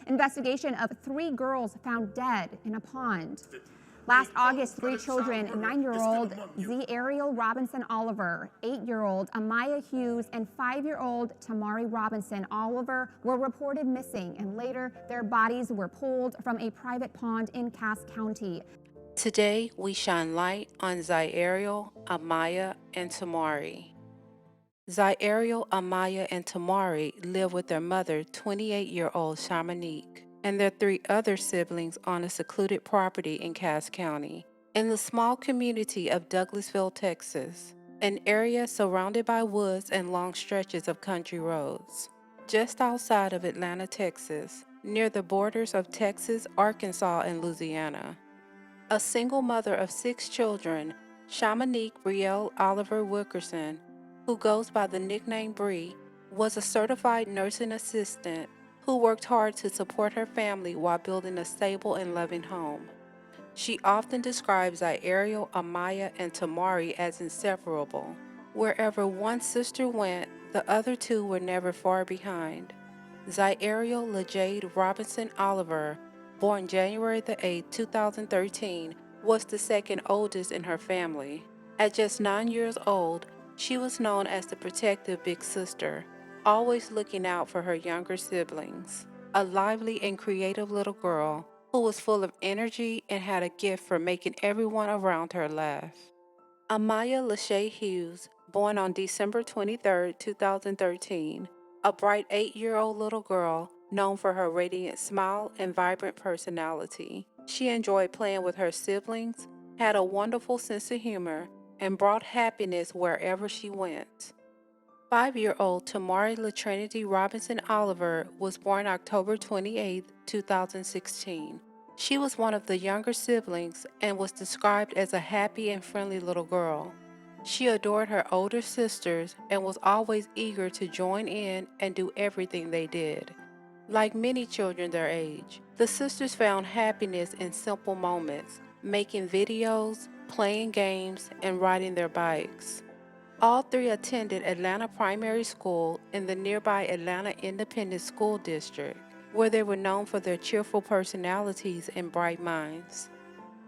Investigation of 3 girls found dead in a pond. Last August, 3 children, 9-year-old Zi'Ariel Robinson Oliver, 8-year-old Amaya Hughes, and 5-year-old Tamari Robinson Oliver were reported missing, and later their bodies were pulled from a private pond in Cass County. Today, we shine light on Zi'Ariel, Amaya, and Tamari. Zi'Ariel, Amaya, and Tamari live with their mother, 28-year-old Shamanique, and their 3 other siblings on a secluded property in Cass County, in the small community of Douglassville, Texas, an area surrounded by woods and long stretches of country roads. Just outside of Atlanta, Texas, near the borders of Texas, Arkansas, and Louisiana. A single mother of 6 children, Shamanique Brielle Oliver-Wickerson, who goes by the nickname Bree, was a certified nursing assistant who worked hard to support her family while building a stable and loving home. She often describes Zi'Ariel, Amaya, and Tamari as inseparable. Wherever one sister went, the other 2 were never far behind. Zi'Ariel LaJade Robinson Oliver, born January 8, 2013, was the second oldest in her family. At just 9 years old, she was known as the protective big sister, always looking out for her younger siblings. A lively and creative little girl who was full of energy and had a gift for making everyone around her laugh. Amaya Lachey Hughes, born on December 23, 2013, a bright 8-year-old little girl known for her radiant smile and vibrant personality. She enjoyed playing with her siblings, had a wonderful sense of humor, and brought happiness wherever she went. 5-year-old Tamari LaTrinity Robinson Oliver was born October 28, 2016. She was one of the younger siblings and was described as a happy and friendly little girl. She adored her older sisters and was always eager to join in and do everything they did. Like many children their age, the sisters found happiness in simple moments, making videos, playing games, and riding their bikes. All 3 attended Atlanta Primary School in the nearby Atlanta Independent School District, where they were known for their cheerful personalities and bright minds.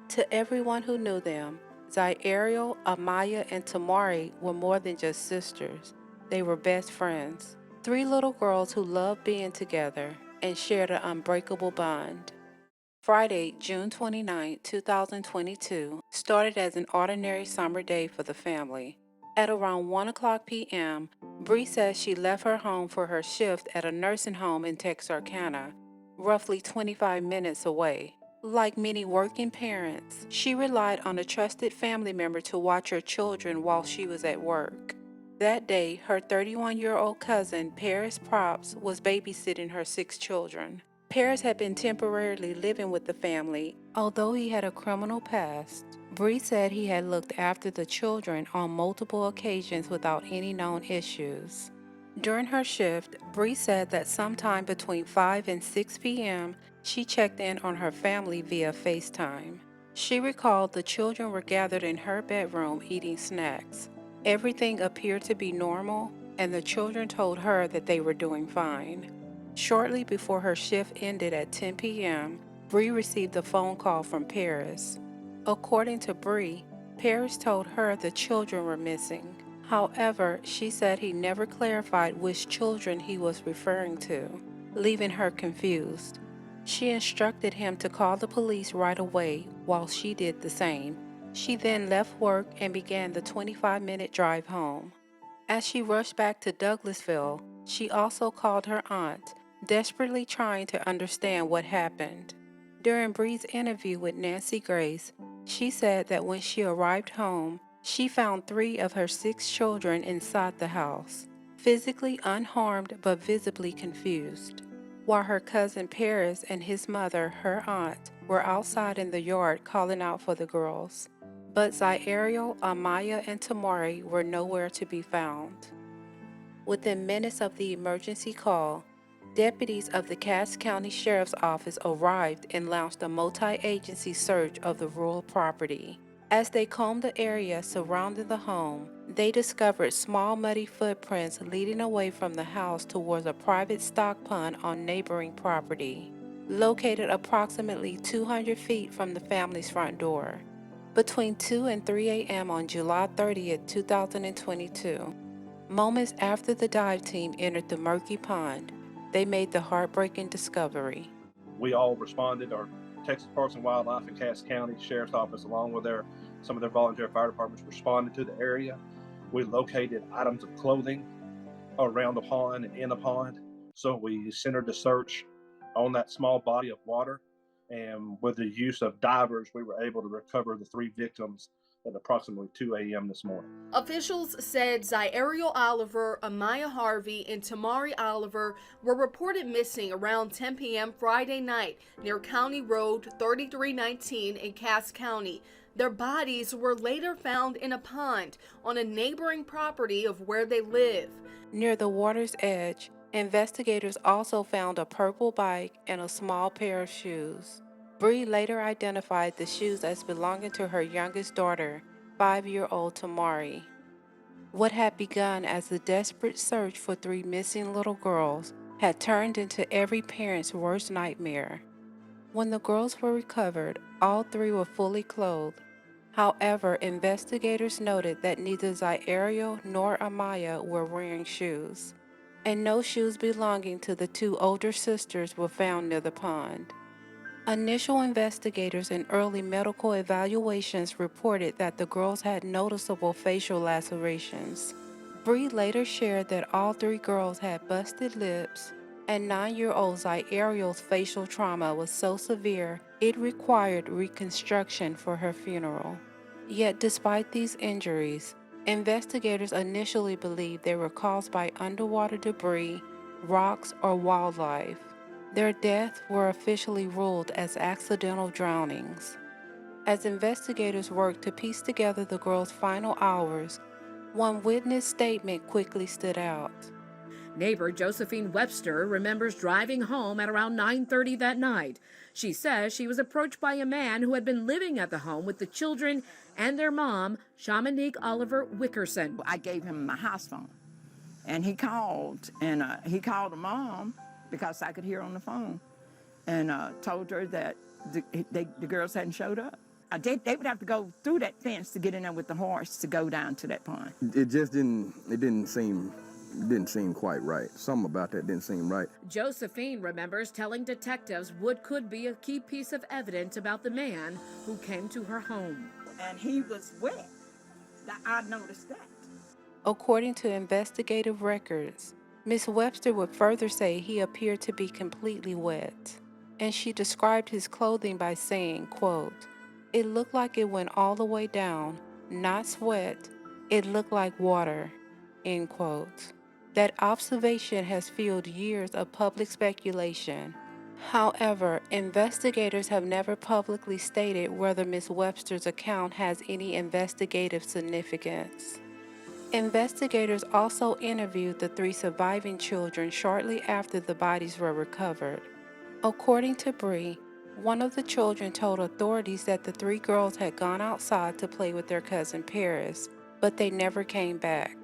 To everyone who knew them, Zi'Ariel, Amaya, and Tamari were more than just sisters. They were best friends, 3 little girls who loved being together and shared an unbreakable bond. Friday, June 29, 2022, started as an ordinary summer day for the family. At around 1:00 p.m., Bree says she left her home for her shift at a nursing home in Texarkana, roughly 25 minutes away. Like many working parents, she relied on a trusted family member to watch her children while she was at work. That day, her 31-year-old cousin, Paris Props, was babysitting her 6 children. Paris had been temporarily living with the family, although he had a criminal past. Bree said he had looked after the children on multiple occasions without any known issues. During her shift, Bree said that sometime between 5 and 6 p.m., she checked in on her family via FaceTime. She recalled the children were gathered in her bedroom eating snacks. Everything appeared to be normal, and the children told her that they were doing fine. Shortly before her shift ended at 10 p.m., Bree received a phone call from Paris. According to Bree, Paris told her the children were missing. However, she said he never clarified which children he was referring to, leaving her confused. She instructed him to call the police right away while she did the same. She then left work and began the 25-minute drive home. As she rushed back to Douglassville, she also called her aunt, desperately trying to understand what happened. During Bree's interview with Nancy Grace, she said that when she arrived home, she found 3 of her 6 children inside the house, physically unharmed but visibly confused, while her cousin Paris and his mother, her aunt, were outside in the yard calling out for the girls. But Zi'Ariel, Amaya, and Tamari were nowhere to be found. Within minutes of the emergency call, deputies of the Cass County Sheriff's Office arrived and launched a multi-agency search of the rural property. As they combed the area surrounding the home, they discovered small muddy footprints leading away from the house towards a private stock pond on neighboring property. located approximately 200 feet from the family's front door. Between 2 and 3 a.m. on July 30th, 2022, moments after the dive team entered the murky pond, they made the heartbreaking discovery. We all responded, our Texas Parks and Wildlife and Cass County Sheriff's Office, along with some of their volunteer fire departments, responded to the area. We located items of clothing around the pond and in the pond. So we centered the search on that small body of water. And with the use of divers, we were able to recover the 3 victims at approximately 2 a.m. this morning. Officials said Zi'Ariel Oliver, Amaya Harvey, and Tamari Oliver were reported missing around 10 p.m. Friday night near County Road 3319 in Cass County. Their bodies were later found in a pond on a neighboring property of where they live. Near the water's edge, investigators also found a purple bike and a small pair of shoes. Bree later identified the shoes as belonging to her youngest daughter, 5-year-old Tamari. What had begun as a desperate search for 3 missing little girls had turned into every parent's worst nightmare. When the girls were recovered, all 3 were fully clothed. However, investigators noted that neither Zi'Ariel nor Amaya were wearing shoes, and no shoes belonging to the 2 older sisters were found near the pond. Initial investigators and early medical evaluations reported that the girls had noticeable facial lacerations. Bree later shared that all 3 girls had busted lips, and 9-year-old Zi'Ariel's facial trauma was so severe it required reconstruction for her funeral. Yet despite these injuries, investigators initially believed they were caused by underwater debris, rocks, or wildlife. Their deaths were officially ruled as accidental drownings. As investigators worked to piece together the girls' final hours, one witness statement quickly stood out. Neighbor Josephine Webster remembers driving home at around 9:30 that night. She says she was approached by a man who had been living at the home with the children and their mom, Shamanique Oliver-Wickerson. I gave him my house phone, and he called the mom because I could hear on the phone, and told her that the girls hadn't showed up. They would have to go through that fence to get in there with the horse to go down to that pond. It didn't seem quite right. Something about that didn't seem right. Josephine remembers telling detectives what could be a key piece of evidence about the man who came to her home. And he was wet. I noticed that. According to investigative records, Miss Webster would further say he appeared to be completely wet, and she described his clothing by saying, quote, "It looked like it went all the way down, not sweat, it looked like water," end quote. That observation has fueled years of public speculation. However, investigators have never publicly stated whether Miss Webster's account has any investigative significance. Investigators also interviewed the 3 surviving children shortly after the bodies were recovered. According to Bree, one of the children told authorities that the 3 girls had gone outside to play with their cousin Paris, but they never came back.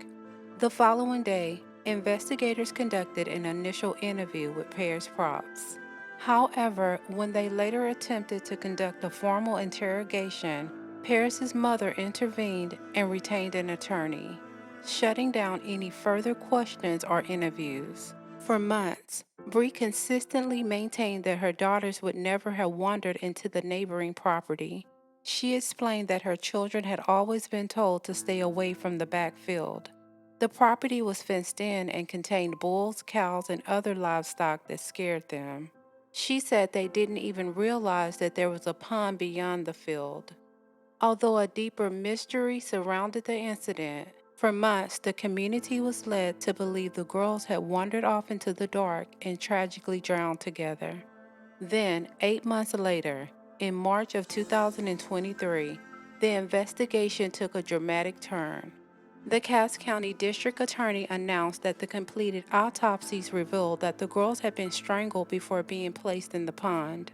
The following day, investigators conducted an initial interview with Paris Props. However, when they later attempted to conduct a formal interrogation, Paris's mother intervened and retained an attorney, shutting down any further questions or interviews. For months, Bree consistently maintained that her daughters would never have wandered into the neighboring property. She explained that her children had always been told to stay away from the backfield. The property was fenced in and contained bulls, cows, and other livestock that scared them. She said they didn't even realize that there was a pond beyond the field. Although a deeper mystery surrounded the incident, for months the community was led to believe the girls had wandered off into the dark and tragically drowned together. Then, 8 months later, in March of 2023, the investigation took a dramatic turn. The Cass County District Attorney announced that the completed autopsies revealed that the girls had been strangled before being placed in the pond,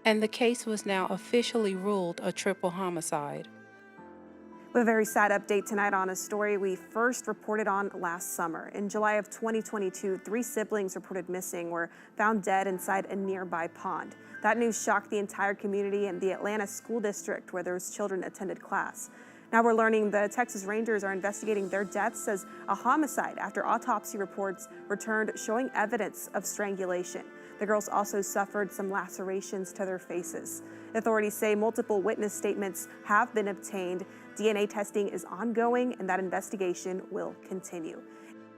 and the case was now officially ruled a triple homicide. We have a very sad update tonight on a story we first reported on last summer. In July of 2022, 3 siblings reported missing were found dead inside a nearby pond. That news shocked the entire community and the Atlanta school district where those children attended class. Now we're learning the Texas Rangers are investigating their deaths as a homicide after autopsy reports returned showing evidence of strangulation. The girls also suffered some lacerations to their faces. Authorities say multiple witness statements have been obtained. DNA testing is ongoing and that investigation will continue.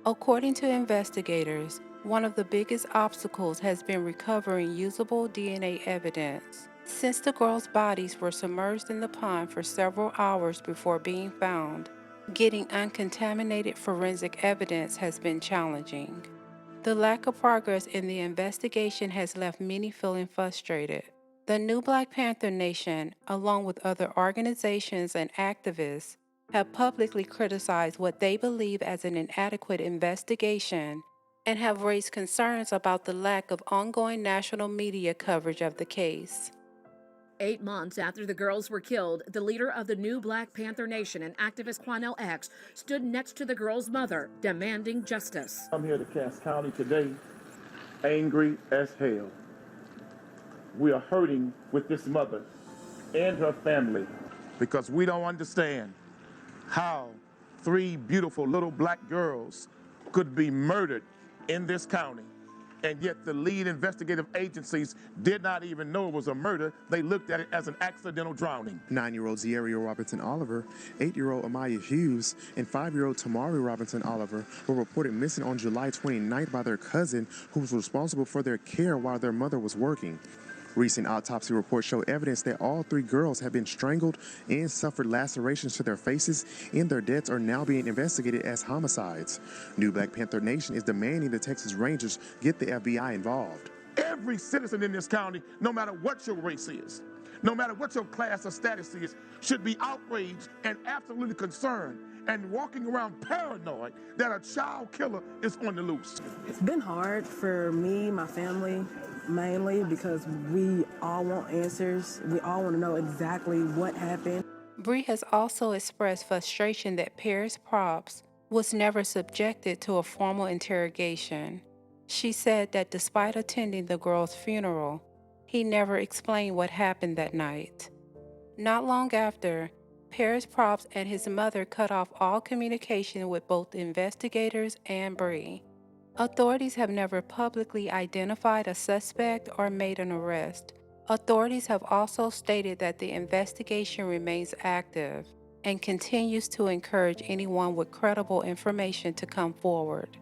According to investigators, one of the biggest obstacles has been recovering usable DNA evidence. Since the girls' bodies were submerged in the pond for several hours before being found, getting uncontaminated forensic evidence has been challenging. The lack of progress in the investigation has left many feeling frustrated. The New Black Panther Nation, along with other organizations and activists, have publicly criticized what they believe as an inadequate investigation and have raised concerns about the lack of ongoing national media coverage of the case. 8 months after the girls were killed, the leader of the New Black Panther Nation and activist Quanell X stood next to the girls' mother, demanding justice. I'm here to Cass County today, angry as hell. We are hurting with this mother and her family because we don't understand how 3 beautiful little black girls could be murdered in this county. And yet the lead investigative agencies did not even know it was a murder. They looked at it as an accidental drowning. 9-year-old Zi'Ariel Robinson Oliver, 8-year-old Amaya Hughes, and 5-year-old Tamari Robinson Oliver were reported missing on July 29th by their cousin, who was responsible for their care while their mother was working. Recent autopsy reports show evidence that all 3 girls have been strangled and suffered lacerations to their faces, and their deaths are now being investigated as homicides. New Black Panther Nation is demanding the Texas Rangers get the FBI involved. Every citizen in this county, no matter what your race is, no matter what your class or status is, should be outraged and absolutely concerned and walking around paranoid that a child killer is on the loose. It's been hard for me, my family, mainly because we all want answers. We all want to know exactly what happened. Bree has also expressed frustration that Paris Props was never subjected to a formal interrogation. She said that despite attending the girl's funeral, he never explained what happened that night. Not long after, Paris Props and his mother cut off all communication with both investigators and Bree. Authorities have never publicly identified a suspect or made an arrest. Authorities have also stated that the investigation remains active and continues to encourage anyone with credible information to come forward.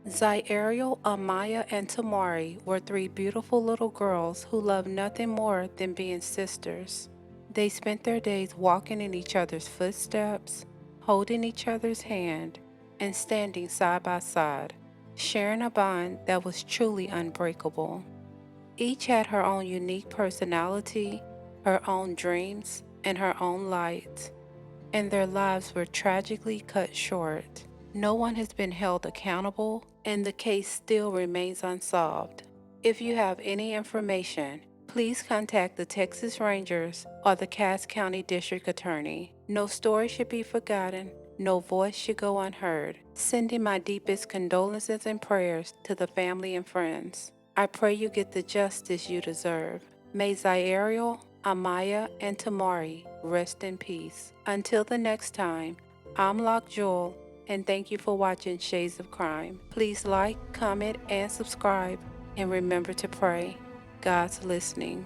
Zi'Ariel, Amaya, and Tamari were 3 beautiful little girls who loved nothing more than being sisters. They spent their days walking in each other's footsteps, holding each other's hand, and standing side by side, sharing a bond that was truly unbreakable. Each had her own unique personality, her own dreams, and her own light, and their lives were tragically cut short. No one has been held accountable, and the case still remains unsolved. If you have any information, please contact the Texas Rangers or the Cass County District Attorney. No story should be forgotten. No voice should go unheard. Sending my deepest condolences and prayers to the family and friends. I pray you get the justice you deserve. May Zi'Ariel, Amaya, and Tamari rest in peace. Until the next time, I'm Lock Jewel, and thank you for watching Shades of Crime. Please like, comment, and subscribe, and remember to pray. God's listening.